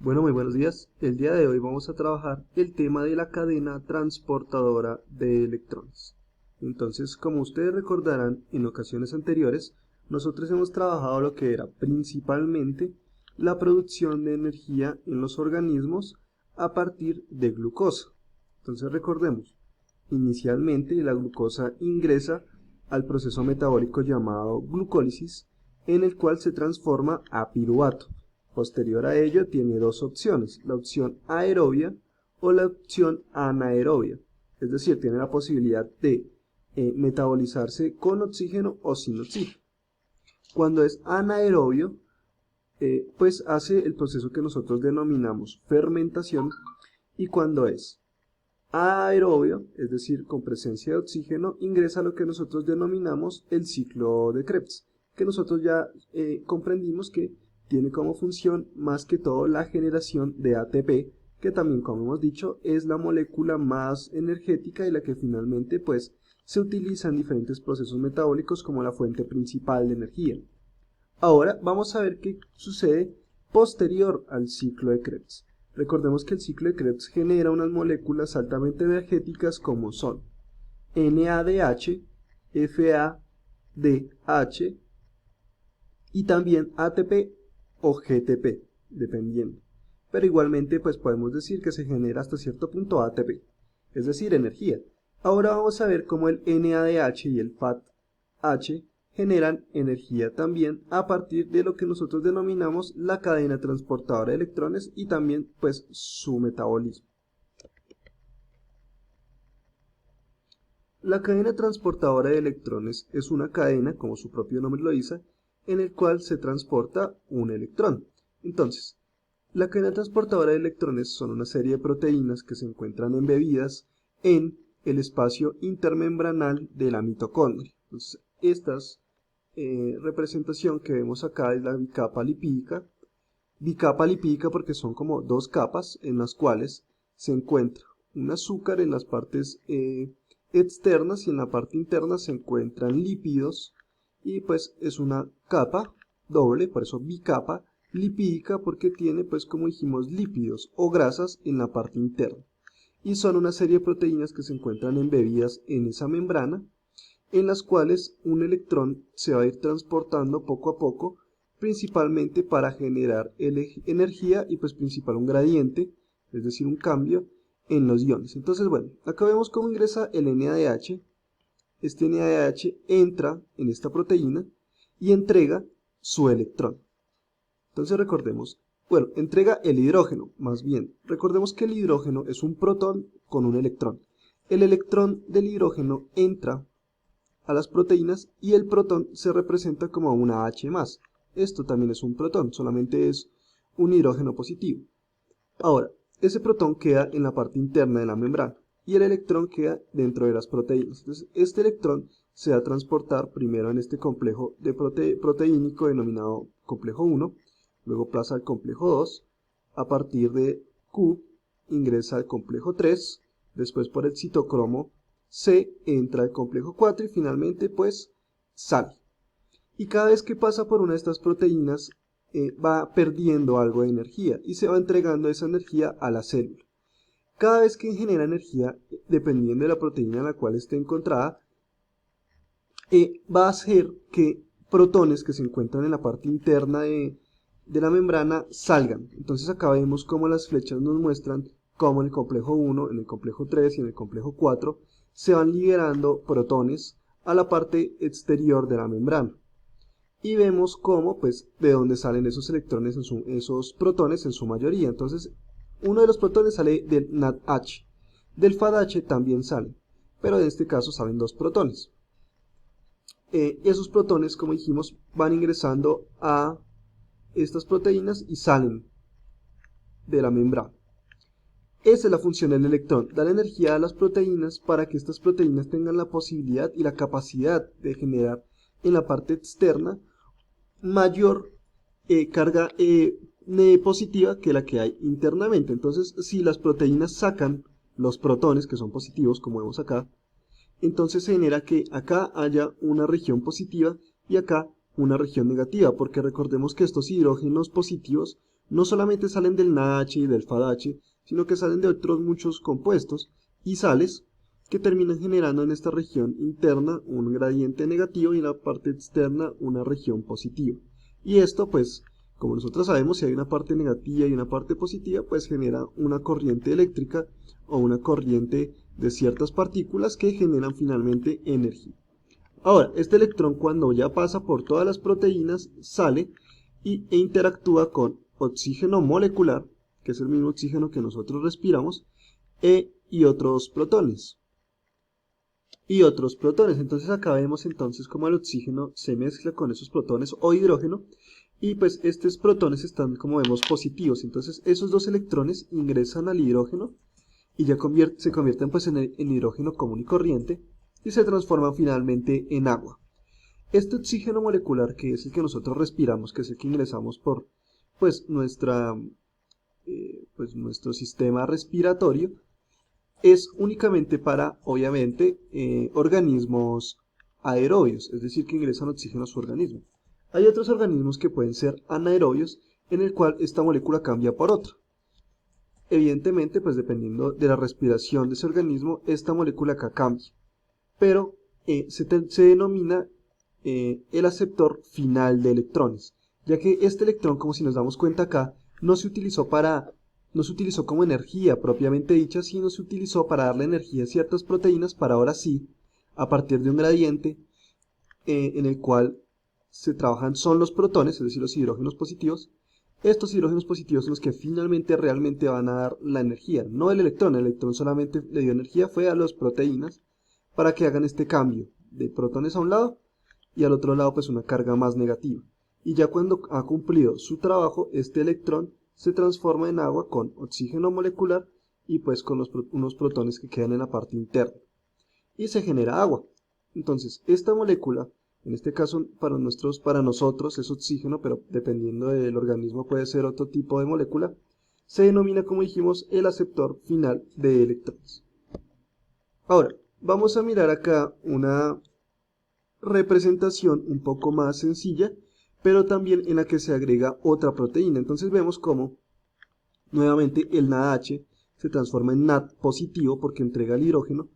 Bueno, muy buenos días. El día de hoy vamos a trabajar el tema de la cadena transportadora de electrones. Entonces, como ustedes recordarán, en ocasiones anteriores, nosotros hemos trabajado lo que era principalmente la producción de energía en los organismos a partir de glucosa. Entonces, recordemos, inicialmente la glucosa ingresa al proceso metabólico llamado glucólisis, en el cual se transforma a piruvato. Posterior a ello tiene dos opciones, la opción aerobia o la opción anaerobia, es decir, tiene la posibilidad de metabolizarse con oxígeno o sin oxígeno. Cuando es anaerobio, pues hace el proceso que nosotros denominamos fermentación, y cuando es aerobio, es decir, con presencia de oxígeno, ingresa a lo que nosotros denominamos el ciclo de Krebs, que nosotros ya comprendimos que tiene como función más que todo la generación de ATP, que también, como hemos dicho, es la molécula más energética y la que finalmente pues se utiliza en diferentes procesos metabólicos como la fuente principal de energía. Ahora vamos a ver qué sucede posterior al ciclo de Krebs. Recordemos que el ciclo de Krebs genera unas moléculas altamente energéticas como son NADH, FADH y también ATP o GTP, dependiendo. Pero igualmente pues podemos decir que se genera hasta cierto punto ATP, es decir, energía. Ahora vamos a ver cómo el NADH y el FADH generan energía también a partir de lo que nosotros denominamos la cadena transportadora de electrones y también pues su metabolismo. La cadena transportadora de electrones es una cadena, como su propio nombre lo dice, en el cual se transporta un electrón. Entonces, la cadena transportadora de electrones son una serie de proteínas que se encuentran embebidas en el espacio intermembranal de la mitocondria. Entonces, esta representación que vemos acá es la bicapa lipídica porque son como dos capas en las cuales se encuentra un azúcar en las partes externas, y en la parte interna se encuentran lípidos, y pues es una capa doble, por eso bicapa lipídica, porque tiene pues como dijimos lípidos o grasas en la parte interna, y son una serie de proteínas que se encuentran embebidas en esa membrana, en las cuales un electrón se va a ir transportando poco a poco, principalmente para generar energía y pues principal un gradiente, es decir, un cambio en los iones. Entonces, bueno, acá vemos cómo ingresa el NADH. Este NADH entra en esta proteína y entrega su electrón. Entonces recordemos, bueno, entrega el hidrógeno, más bien. Recordemos que el hidrógeno es un protón con un electrón. El electrón del hidrógeno entra a las proteínas y el protón se representa como una H+. Esto también es un protón, solamente es un hidrógeno positivo. Ahora, ese protón queda en la parte interna de la membrana y el electrón queda dentro de las proteínas. Entonces, este electrón se va a transportar primero en este complejo proteínico denominado complejo 1, luego pasa al complejo 2, a partir de Q ingresa al complejo 3, después por el citocromo C entra al complejo 4 y finalmente pues sale. Y cada vez que pasa por una de estas proteínas va perdiendo algo de energía y se va entregando esa energía a la célula. Cada vez que genera energía, dependiendo de la proteína en la cual esté encontrada, va a hacer que protones que se encuentran en la parte interna de la membrana salgan. Entonces acá vemos cómo las flechas nos muestran cómo en el complejo 1, en el complejo 3 y en el complejo 4 se van liberando protones a la parte exterior de la membrana. Y vemos cómo, pues, de dónde salen esos electrones, esos protones en su mayoría. Entonces, uno de los protones sale del NADH. Del FADH también sale, pero en este caso salen dos protones. Esos protones, como dijimos, van ingresando a estas proteínas y salen de la membrana. Esa es la función del electrón, dar energía a las proteínas para que estas proteínas tengan la posibilidad y la capacidad de generar en la parte externa mayor carga positiva que la que hay internamente. Entonces, si las proteínas sacan los protones, que son positivos, como vemos acá, entonces se genera que acá haya una región positiva y acá una región negativa, porque recordemos que estos hidrógenos positivos no solamente salen del NaH y del FADH, sino que salen de otros muchos compuestos y sales que terminan generando en esta región interna un gradiente negativo y en la parte externa una región positiva. Y esto pues, como nosotros sabemos, si hay una parte negativa y una parte positiva, pues genera una corriente eléctrica o una corriente de ciertas partículas que generan finalmente energía. Ahora, este electrón cuando ya pasa por todas las proteínas sale e interactúa con oxígeno molecular, que es el mismo oxígeno que nosotros respiramos, y otros protones. Entonces acá vemos entonces cómo el oxígeno se mezcla con esos protones o hidrógeno, y pues estos protones están, como vemos, positivos. Entonces esos dos electrones ingresan al hidrógeno y ya se convierten pues en hidrógeno común y corriente y se transforman finalmente en agua. Este oxígeno molecular, que es el que nosotros respiramos, que es el que ingresamos por pues nuestro sistema respiratorio, es únicamente para, obviamente, organismos aerobios, es decir, que ingresan oxígeno a su organismo. Hay otros organismos que pueden ser anaerobios, en el cual esta molécula cambia por otra. Evidentemente, pues dependiendo de la respiración de ese organismo, esta molécula acá cambia. Pero se denomina el aceptor final de electrones, ya que este electrón, como si nos damos cuenta acá, no se utilizó como energía propiamente dicha, sino se utilizó para darle energía a ciertas proteínas para ahora sí, a partir de un gradiente en el cual se trabajan son los protones, es decir, los hidrógenos positivos. Estos hidrógenos positivos son los que finalmente realmente van a dar la energía, no el electrón solamente le dio energía, fue a las proteínas para que hagan este cambio de protones a un lado y al otro lado pues una carga más negativa. Y ya cuando ha cumplido su trabajo, este electrón se transforma en agua con oxígeno molecular y pues con unos protones que quedan en la parte interna. Y se genera agua. Entonces, esta molécula, en este caso para nosotros es oxígeno, pero dependiendo del organismo puede ser otro tipo de molécula, se denomina, como dijimos, el aceptor final de electrones. Ahora, vamos a mirar acá una representación un poco más sencilla, pero también en la que se agrega otra proteína. Entonces vemos cómo nuevamente el NaH se transforma en NAD positivo porque entrega el hidrógeno.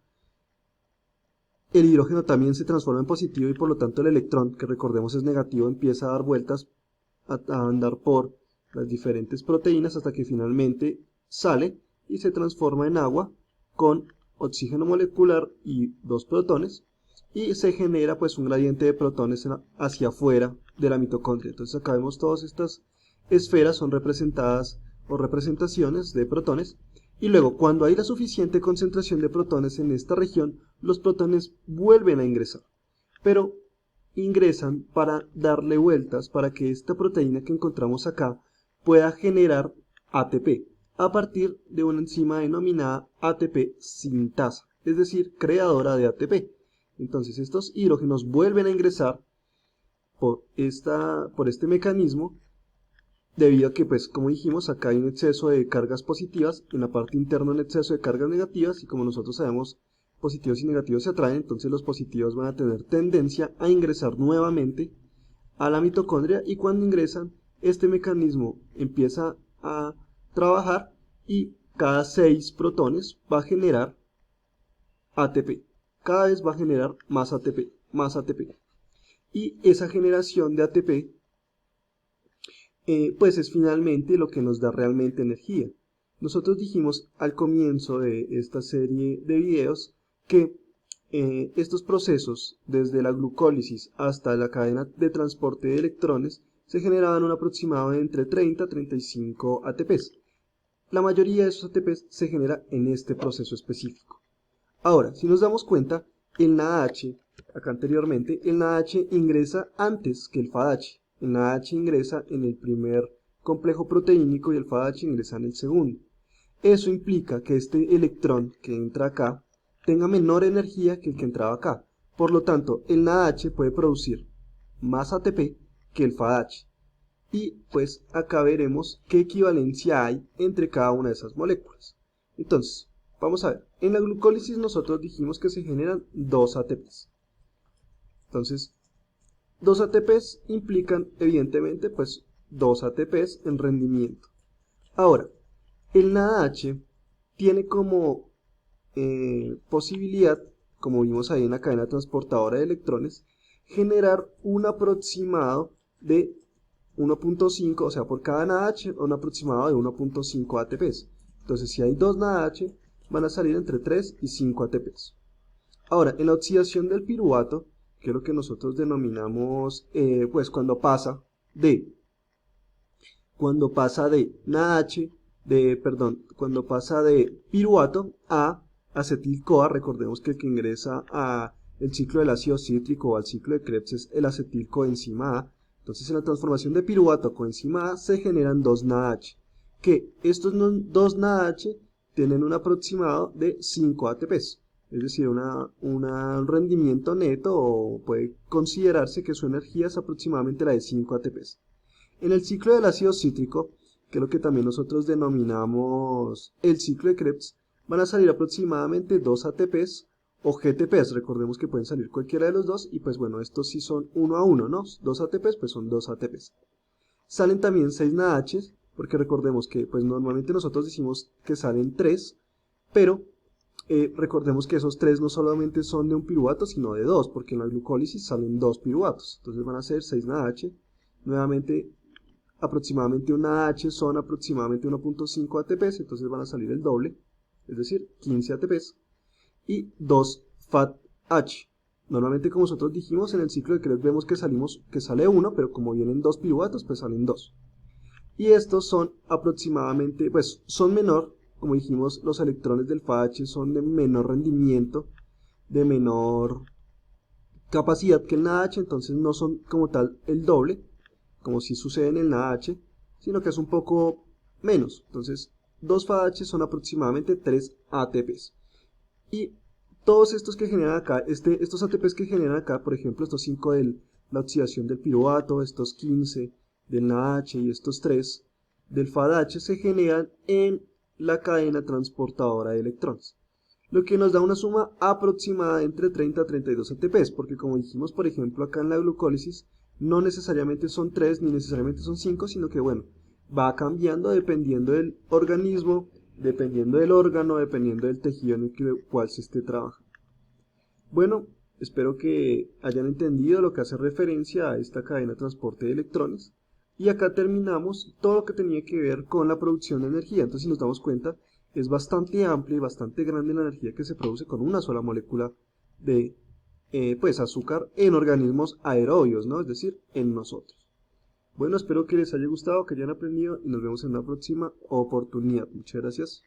El hidrógeno también se transforma en positivo y por lo tanto el electrón, que recordemos es negativo, empieza a dar vueltas, a andar por las diferentes proteínas hasta que finalmente sale y se transforma en agua con oxígeno molecular y dos protones, y se genera pues un gradiente de protones hacia afuera de la mitocondria. Entonces acá vemos todas estas esferas son representadas o representaciones de protones, y luego cuando hay la suficiente concentración de protones en esta región, los protones vuelven a ingresar, pero ingresan para darle vueltas para que esta proteína que encontramos acá pueda generar ATP a partir de una enzima denominada ATP sintasa, es decir, creadora de ATP. Entonces estos hidrógenos vuelven a ingresar por este mecanismo debido a que, pues, como dijimos, acá hay un exceso de cargas positivas, en la parte interna un exceso de cargas negativas, y como nosotros sabemos, positivos y negativos se atraen, entonces los positivos van a tener tendencia a ingresar nuevamente a la mitocondria, y cuando ingresan, este mecanismo empieza a trabajar y cada 6 protones va a generar ATP. Cada vez va a generar más ATP, más ATP. Y esa generación de ATP pues es finalmente lo que nos da realmente energía. Nosotros dijimos al comienzo de esta serie de videos que estos procesos, desde la glucólisis hasta la cadena de transporte de electrones, se generaban un aproximado de entre 30 a 35 ATPs. La mayoría de esos ATPs se genera en este proceso específico. Ahora, si nos damos cuenta, el NADH, acá anteriormente, el NADH ingresa antes que el FADH. El NADH ingresa en el primer complejo proteínico y el FADH ingresa en el segundo. Eso implica que este electrón que entra acá tenga menor energía que el que entraba acá. Por lo tanto, el NADH puede producir más ATP que el FADH. Y pues acá veremos qué equivalencia hay entre cada una de esas moléculas. Entonces, vamos a ver, en la glucólisis nosotros dijimos que se generan 2 ATPs. Entonces, 2 ATPs implican evidentemente pues 2 ATPs en rendimiento. Ahora, el NADH tiene como posibilidad, como vimos ahí en la cadena transportadora de electrones, generar un aproximado de 1.5, o sea, por cada NADH, un aproximado de 1.5 ATPs. Entonces, si hay 2 NADH, van a salir entre 3 y 5 ATPs. Ahora, en la oxidación del piruvato, que es lo que nosotros denominamos, pues cuando pasa de NaH, cuando pasa de piruvato a acetil-CoA, recordemos que el que ingresa a el ciclo del ácido cítrico o al ciclo de Krebs es el acetil-coenzima A. Entonces, en la transformación de piruvato a coenzima A se generan dos NaH, que estos dos NaH tienen un aproximado de 5 ATPs. Es decir, un rendimiento neto, o puede considerarse que su energía es aproximadamente la de 5 ATPs. En el ciclo del ácido cítrico, que es lo que también nosotros denominamos el ciclo de Krebs, van a salir aproximadamente 2 ATPs o GTPs. Recordemos que pueden salir cualquiera de los dos, y pues bueno, estos sí son 1 a 1, ¿no? 2 ATPs, pues son 2 ATPs. Salen también 6 NaHs, porque recordemos que pues normalmente nosotros decimos que salen 3, pero recordemos que esos 3 no solamente son de un piruvato, sino de 2, porque en la glucólisis salen 2 piruvatos. Entonces van a ser 6 NaH. Nuevamente, aproximadamente un NaH son aproximadamente 1.5 ATPs, entonces van a salir el doble, es decir, 15 ATPs. Y 2 FATH. Normalmente, como nosotros dijimos, en el ciclo de Krebs vemos que sale 1, pero como vienen 2 piruvatos, pues salen 2. Y estos son aproximadamente, pues son menor, como dijimos, los electrones del FAH son de menor rendimiento, de menor capacidad que el NaH, entonces no son como tal el doble, como si sucede en el NaH, sino que es un poco menos. Entonces, 2 FAH son aproximadamente 3 ATPs. Y todos estos que generan acá, estos ATPs que generan acá, por ejemplo, estos 5 de la oxidación del piruvato, estos 15 del NaH y estos 3 del FADH, se generan en la cadena transportadora de electrones, lo que nos da una suma aproximada entre 30 a 32 ATPs, porque como dijimos, por ejemplo, acá en la glucólisis, no necesariamente son 3 ni necesariamente son 5, sino que bueno, va cambiando dependiendo del organismo, dependiendo del órgano, dependiendo del tejido en el cual se esté trabajando. Bueno, espero que hayan entendido lo que hace referencia a esta cadena de transporte de electrones. Y acá terminamos todo lo que tenía que ver con la producción de energía. Entonces, si nos damos cuenta, es bastante amplia y bastante grande la energía que se produce con una sola molécula de pues azúcar en organismos aerobios, ¿no? Es decir, en nosotros. Bueno, espero que les haya gustado, que hayan aprendido, y nos vemos en una próxima oportunidad. Muchas gracias.